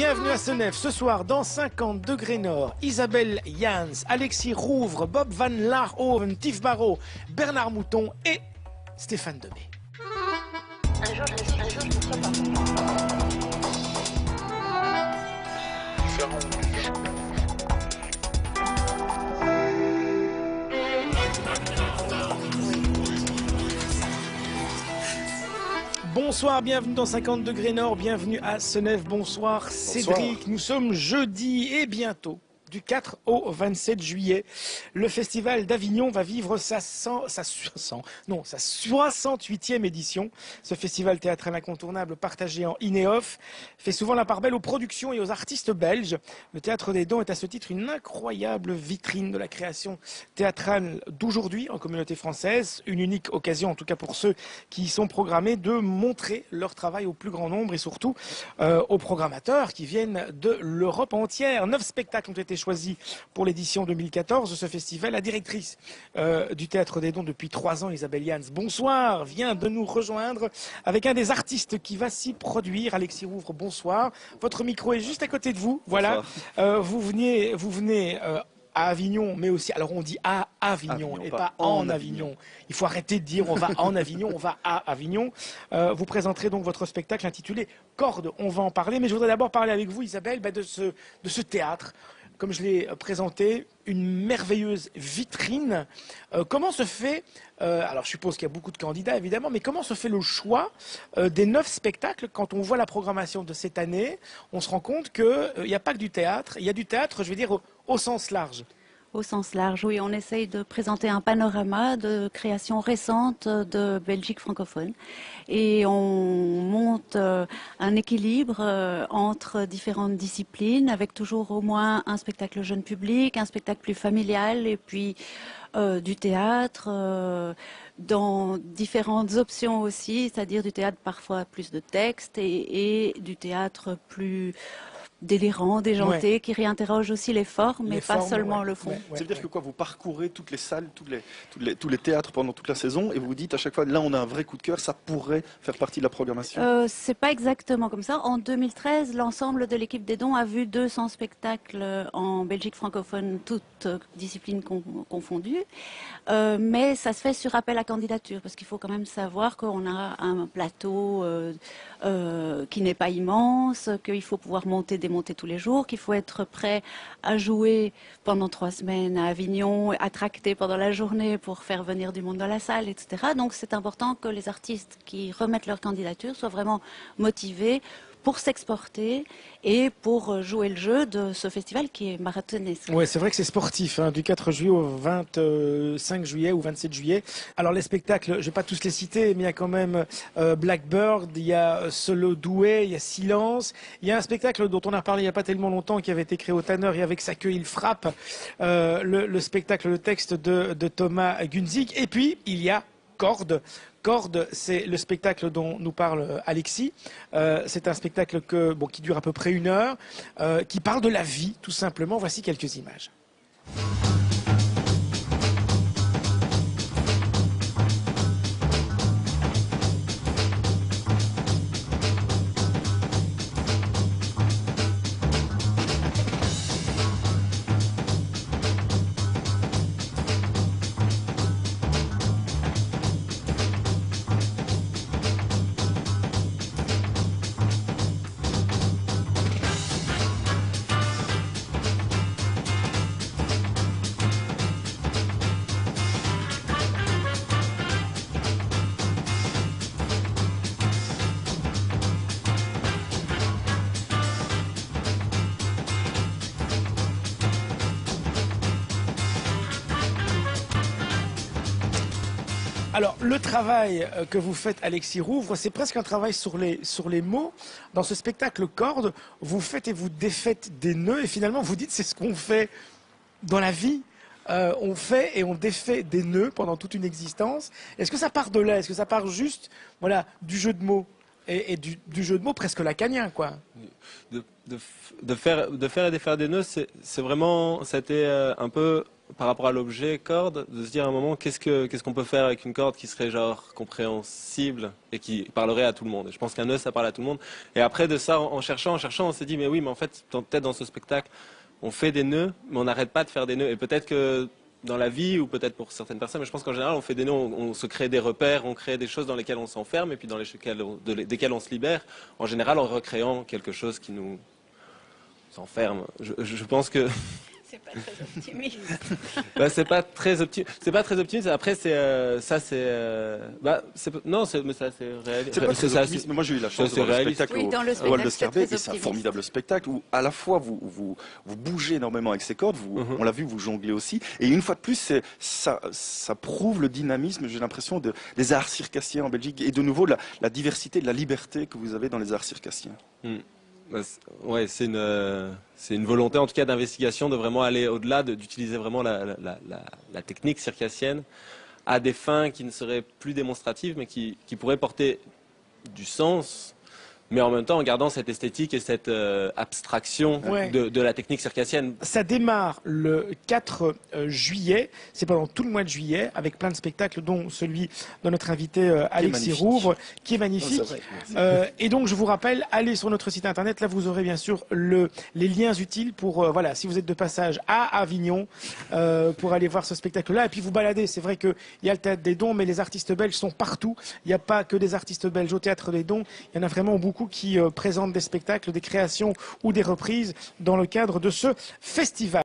Bienvenue à Senef. Ce soir, dans 50 degrés nord, Isabelle Jans, Alexis Rouvre, Bob Van Laarhoven, Tiff Barrault, Bernard Mouton et Stéphane Demey. Un jour, je ne serai pas. Bonsoir, bienvenue dans 50 degrés nord, bienvenue à Senef. Bonsoir Cédric, nous sommes jeudi et bientôt. Du 4 au 27 juillet, le Festival d'Avignon va vivre sa 68e édition. Ce festival théâtral incontournable partagé en in et off fait souvent la part belle aux productions et aux artistes belges. Le Théâtre des Dons est à ce titre une incroyable vitrine de la création théâtrale d'aujourd'hui en communauté française. Une unique occasion, en tout cas pour ceux qui y sont programmés, de montrer leur travail au plus grand nombre et surtout aux programmateurs qui viennent de l'Europe entière. 9 spectacles ont été choisi pour l'édition 2014 de ce festival. La directrice du Théâtre des Dons depuis 3 ans, Isabelle Jans, bonsoir, vient de nous rejoindre avec un des artistes qui va s'y produire, Alexis Rouvre, bonsoir. Votre micro est juste à côté de vous, voilà. Vous venez à Avignon, mais aussi, alors on dit à Avignon et pas en Avignon. Il faut arrêter de dire on va en Avignon, on va à Avignon. Vous présenterez donc votre spectacle intitulé Cordes, on va en parler, mais je voudrais d'abord parler avec vous, Isabelle, de ce théâtre. Comme je l'ai présenté, une merveilleuse vitrine. Comment se fait, alors je suppose qu'il y a beaucoup de candidats évidemment, mais comment se fait le choix des 9 spectacles? Quand on voit la programmation de cette année, on se rend compte qu'il n'y a pas que du théâtre, il y a du théâtre, je vais dire, au sens large. Au sens large, oui, on essaye de présenter un panorama de créations récentes de Belgique francophone et on monte un équilibre entre différentes disciplines avec toujours au moins un spectacle jeune public, un spectacle plus familial et puis du théâtre dans différentes options aussi, c'est-à-dire du théâtre parfois plus de texte et du théâtre plus délirant, déjanté, ouais, qui réinterroge aussi les formes, mais pas seulement le fond. Ça veut dire que quoi, vous parcourez toutes les salles, tous les théâtres pendant toute la saison et vous vous dites à chaque fois, là on a un vrai coup de cœur, ça pourrait faire partie de la programmation? C'est pas exactement comme ça. En 2013, l'ensemble de l'équipe des Dons a vu 200 spectacles en Belgique francophone, toutes disciplines confondues. Mais ça se fait sur appel à candidature, parce qu'il faut quand même savoir qu'on a un plateau qui n'est pas immense, qu'il faut pouvoir démonter tous les jours, qu'il faut être prêt à jouer pendant 3 semaines à Avignon, à tracter pendant la journée pour faire venir du monde dans la salle, etc. Donc c'est important que les artistes qui remettent leur candidature soient vraiment motivés pour s'exporter et pour jouer le jeu de ce festival qui est marathonesque. Oui, c'est vrai que c'est sportif, hein, du 4 juillet au 25 juillet ou 27 juillet. Alors les spectacles, je ne vais pas tous les citer, mais il y a quand même Blackbird, il y a Solo Doué, il y a Silence. Il y a un spectacle dont on a parlé il n'y a pas tellement longtemps, qui avait été créé au Tanner et avec sa queue il frappe, le spectacle, le texte de Thomas Gunzig. Et puis, il y a Cordes. Cordes, c'est le spectacle dont nous parle Alexis. C'est un spectacle qui dure à peu près 1 heure, qui parle de la vie, tout simplement. Voici quelques images. Alors, le travail que vous faites, Alexis Rouvre, c'est presque un travail sur les mots. Dans ce spectacle Cordes, vous faites et vous défaites des nœuds et finalement vous dites c'est ce qu'on fait dans la vie. On fait et on défait des nœuds pendant toute une existence. Est-ce que ça part de là? Est-ce que ça part juste du jeu de mots et du jeu de mots presque lacanien, quoi? De faire et défaire des nœuds, c'est vraiment, ça a été un peu par rapport à l'objet corde, de se dire à un moment qu'est-ce qu'on peut faire avec une corde qui serait genre compréhensible et qui parlerait à tout le monde. Et je pense qu'un nœud, ça parle à tout le monde. Et après de ça, en cherchant, on s'est dit mais oui, mais en fait, peut-être dans ce spectacle, on fait des nœuds, mais on n'arrête pas de faire des nœuds. Et peut-être que dans la vie, ou peut-être pour certaines personnes, mais je pense qu'en général, on fait des nœuds, on se crée des repères, on crée des choses dans lesquelles on s'enferme, et puis desquelles on se libère, en général en recréant quelque chose qui nous s'enferme. Je pense que C'est pas très optimiste. c'est pas très optimiste. Après, non, mais ça, c'est réaliste. C'est pas très optimiste, mais moi j'ai eu la chance de voir le spectacle Oui, dans le au spectacle, Hall de c'est Scarbeck, très et c'est un optimiste. formidable spectacle où à la fois vous bougez énormément avec ces cordes, on l'a vu, vous jonglez aussi, et une fois de plus, ça prouve le dynamisme, j'ai l'impression, des arts circassiens en Belgique, et de nouveau la diversité, la liberté que vous avez dans les arts circassiens. Ouais, c'est une volonté en tout cas d'investigation, de vraiment aller au-delà, d'utiliser vraiment la technique circassienne à des fins qui ne seraient plus démonstratives, mais qui pourraient porter du sens, mais en même temps en gardant cette esthétique et cette abstraction de la technique circassienne. Ça démarre le 4 juillet, c'est pendant tout le mois de juillet, avec plein de spectacles, dont celui de notre invité Alexis Rouvre, qui est magnifique. Et donc je vous rappelle, allez sur notre site internet, là vous aurez bien sûr les liens utiles pour, voilà, si vous êtes de passage à Avignon, pour aller voir ce spectacle-là, et puis vous balader. C'est vrai qu'il y a le Théâtre des Dons, mais les artistes belges sont partout. Il n'y a pas que des artistes belges au Théâtre des Dons, il y en a vraiment beaucoup qui présentent des spectacles, des créations ou des reprises dans le cadre de ce festival.